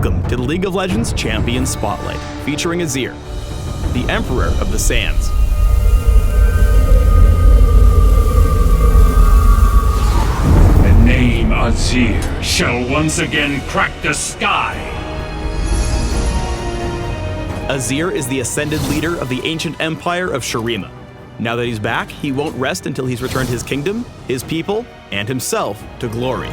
Welcome to the League of Legends Champion Spotlight, featuring Azir, the Emperor of the Sands. The name Azir shall once again crack the sky. Azir is the ascended leader of the ancient empire of Shurima. Now that he's back, he won't rest until he's returned his kingdom, his people, and himself to glory.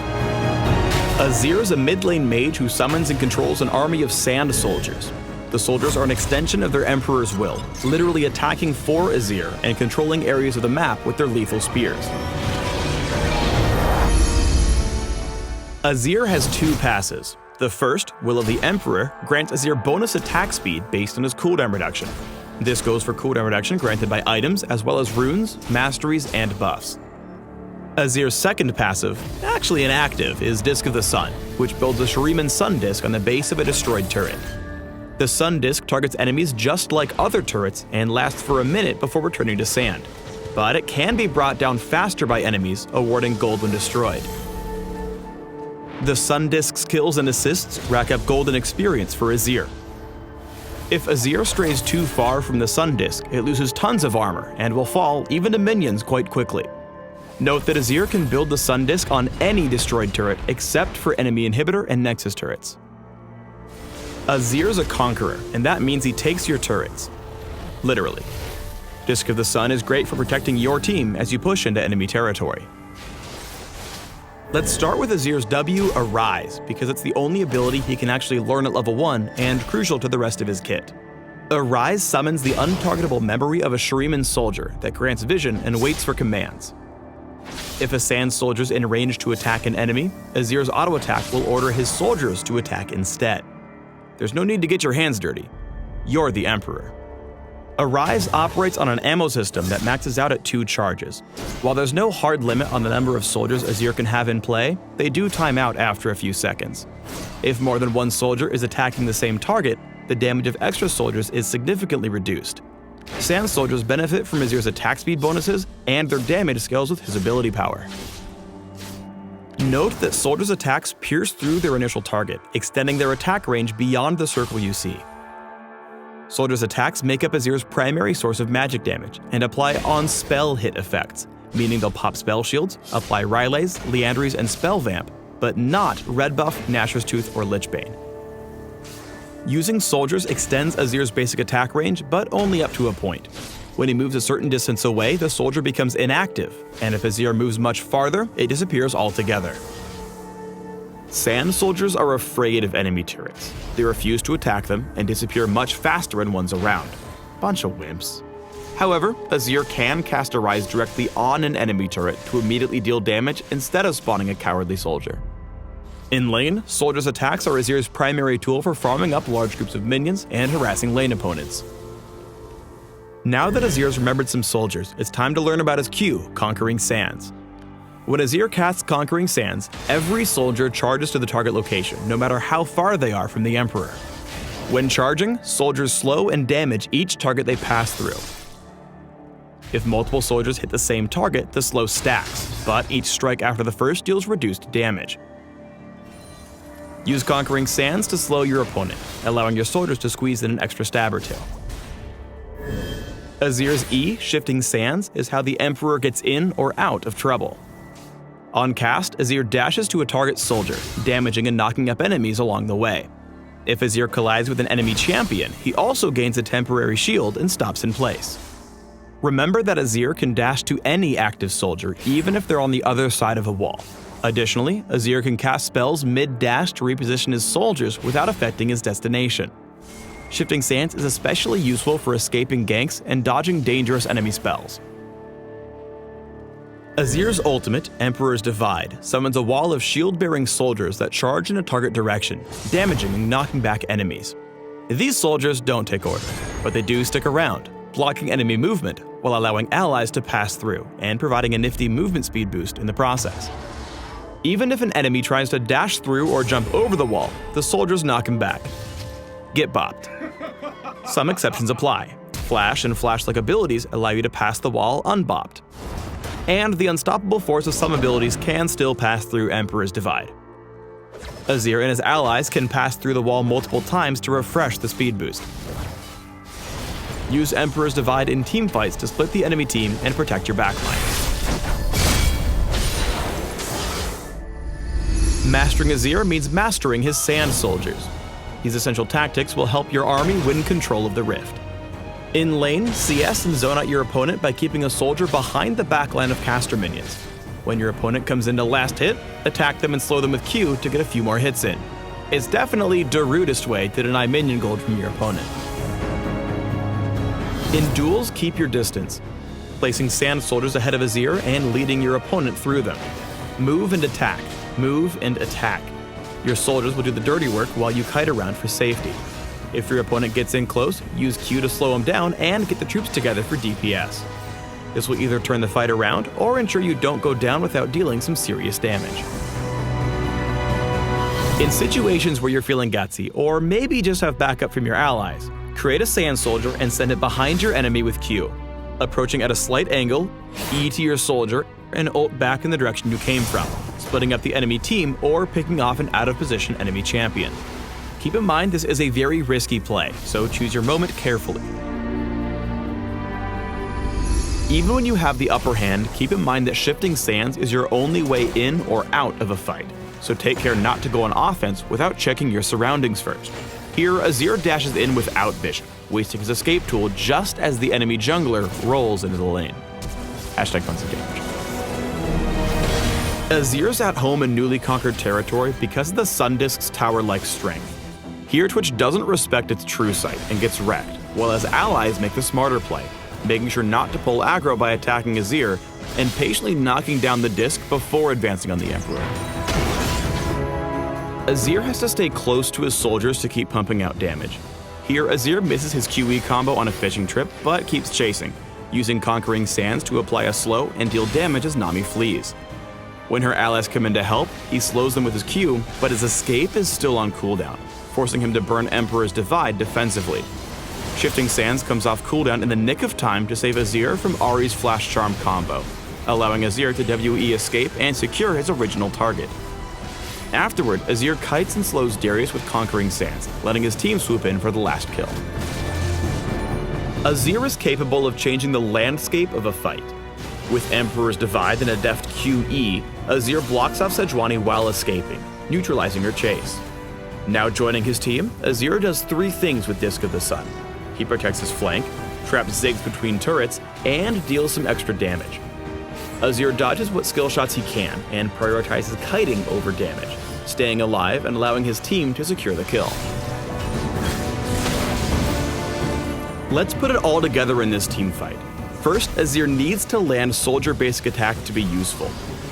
Azir is a mid-lane mage who summons and controls an army of sand soldiers. The soldiers are an extension of their emperor's will, literally attacking for Azir and controlling areas of the map with their lethal spears. Azir has two passes. The first, Will of the Emperor, grants Azir bonus attack speed based on his cooldown reduction. This goes for cooldown reduction granted by items as well as runes, masteries, and buffs. Azir's second passive, actually an active, is Disk of the Sun, which builds a Shuriman Sun Disk on the base of a destroyed turret. The Sun Disk targets enemies just like other turrets and lasts for a minute before returning to sand, but it can be brought down faster by enemies, awarding gold when destroyed. The Sun Disk's kills and assists rack up golden experience for Azir. If Azir strays too far from the Sun Disk, it loses tons of armor and will fall even to minions quite quickly. Note that Azir can build the Sun Disk on any destroyed turret except for enemy inhibitor and Nexus turrets. Azir's a conqueror, and that means he takes your turrets. Literally. Disk of the Sun is great for protecting your team as you push into enemy territory. Let's start with Azir's W, Arise, because it's the only ability he can actually learn at level 1 and crucial to the rest of his kit. Arise summons the untargetable memory of a Shuriman soldier that grants vision and waits for commands. If a sand soldier's in range to attack an enemy, Azir's auto attack will order his soldiers to attack instead. There's no need to get your hands dirty. You're the Emperor. Arise operates on an ammo system that maxes out at 2 charges. While there's no hard limit on the number of soldiers Azir can have in play, they do time out after a few seconds. If more than one soldier is attacking the same target, the damage of extra soldiers is significantly reduced. Sand soldiers benefit from Azir's attack speed bonuses, and their damage scales with his ability power. Note that soldiers' attacks pierce through their initial target, extending their attack range beyond the circle you see. Soldiers' attacks make up Azir's primary source of magic damage and apply on-spell hit effects, meaning they'll pop spell shields, apply Rylays, Liandry's, and Spell Vamp, but not Red Buff, Nashor's Tooth, or Lichbane. Using soldiers extends Azir's basic attack range, but only up to a point. When he moves a certain distance away, the soldier becomes inactive, and if Azir moves much farther, it disappears altogether. Sand soldiers are afraid of enemy turrets. They refuse to attack them and disappear much faster when one's around. Bunch of wimps. However, Azir can cast Arise directly on an enemy turret to immediately deal damage instead of spawning a cowardly soldier. In lane, soldiers' attacks are Azir's primary tool for farming up large groups of minions and harassing lane opponents. Now that Azir's remembered some soldiers, it's time to learn about his Q, Conquering Sands. When Azir casts Conquering Sands, every soldier charges to the target location, no matter how far they are from the Emperor. When charging, soldiers slow and damage each target they pass through. If multiple soldiers hit the same target, the slow stacks, but each strike after the first deals reduced damage. Use Conquering Sands to slow your opponent, allowing your soldiers to squeeze in an extra stab or two. Azir's E, Shifting Sands, is how the Emperor gets in or out of trouble. On cast, Azir dashes to a target soldier, damaging and knocking up enemies along the way. If Azir collides with an enemy champion, he also gains a temporary shield and stops in place. Remember that Azir can dash to any active soldier, even if they're on the other side of a wall. Additionally, Azir can cast spells mid-dash to reposition his soldiers without affecting his destination. Shifting Sands is especially useful for escaping ganks and dodging dangerous enemy spells. Azir's ultimate, Emperor's Divide, summons a wall of shield-bearing soldiers that charge in a target direction, damaging and knocking back enemies. These soldiers don't take orders, but they do stick around, blocking enemy movement while allowing allies to pass through and providing a nifty movement speed boost in the process. Even if an enemy tries to dash through or jump over the wall, the soldiers knock him back. Get bopped. Some exceptions apply. Flash and Flash-like abilities allow you to pass the wall unbopped. And the unstoppable force of some abilities can still pass through Emperor's Divide. Azir and his allies can pass through the wall multiple times to refresh the speed boost. Use Emperor's Divide in teamfights to split the enemy team and protect your backline. Mastering Azir means mastering his sand soldiers. These essential tactics will help your army win control of the rift. In lane, CS and zone out your opponent by keeping a soldier behind the backline of caster minions. When your opponent comes into last hit, attack them and slow them with Q to get a few more hits in. It's definitely the rudest way to deny minion gold from your opponent. In duels, keep your distance, placing sand soldiers ahead of Azir and leading your opponent through them. Move and attack. Move and attack. Your soldiers will do the dirty work while you kite around for safety. If your opponent gets in close, use Q to slow him down and get the troops together for DPS. This will either turn the fight around or ensure you don't go down without dealing some serious damage. In situations where you're feeling gutsy, or maybe just have backup from your allies, create a sand soldier and send it behind your enemy with Q. Approaching at a slight angle, E to your soldier, and ult back in the direction you came from, splitting up the enemy team or picking off an out-of-position enemy champion. Keep in mind this is a very risky play, so choose your moment carefully. Even when you have the upper hand, keep in mind that shifting sands is your only way in or out of a fight, so take care not to go on offense without checking your surroundings first. Here, Azir dashes in without vision, wasting his escape tool just as the enemy jungler rolls into the lane. #PunCDamage. Azir's at home in newly conquered territory because of the Sun Disk's tower-like strength. Here, Twitch doesn't respect its true sight and gets wrecked, while his allies make the smarter play, making sure not to pull aggro by attacking Azir and patiently knocking down the disc before advancing on the Emperor. Azir has to stay close to his soldiers to keep pumping out damage. Here, Azir misses his QE combo on a fishing trip, but keeps chasing, using Conquering Sands to apply a slow and deal damage as Nami flees. When her allies come in to help, he slows them with his Q, but his escape is still on cooldown, forcing him to burn Emperor's Divide defensively. Shifting Sands comes off cooldown in the nick of time to save Azir from Ahri's Flash Charm combo, allowing Azir to WE escape and secure his original target. Afterward, Azir kites and slows Darius with Conquering Sands, letting his team swoop in for the last kill. Azir is capable of changing the landscape of a fight. With Emperor's Divide and a deft QE, Azir blocks off Sejuani while escaping, neutralizing her chase. Now joining his team, Azir does three things with Disc of the Sun. He protects his flank, traps Ziggs between turrets, and deals some extra damage. Azir dodges what skill shots he can and prioritizes kiting over damage, staying alive and allowing his team to secure the kill. Let's put it all together in this team fight. First, Azir needs to land soldier basic attack to be useful.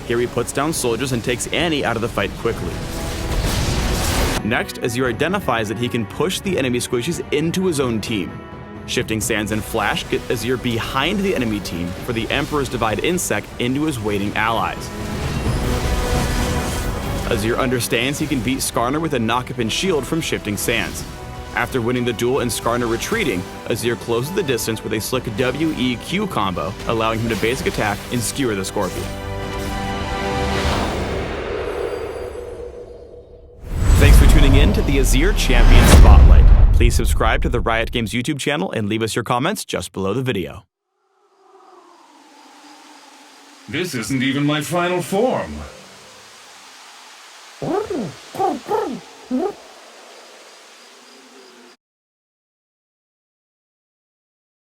Here he puts down soldiers and takes Annie out of the fight quickly. Next, Azir identifies that he can push the enemy squishies into his own team. Shifting Sands and Flash get Azir behind the enemy team for the Emperor's Divide insect into his waiting allies. Azir understands he can beat Skarner with a knock-up and shield from Shifting Sands. After winning the duel and Skarner retreating, Azir closes the distance with a slick WEQ combo, allowing him to basic attack and skewer the Scorpion. Thanks for tuning in to the Azir Champion Spotlight. Please subscribe to the Riot Games YouTube channel and leave us your comments just below the video. This isn't even my final form.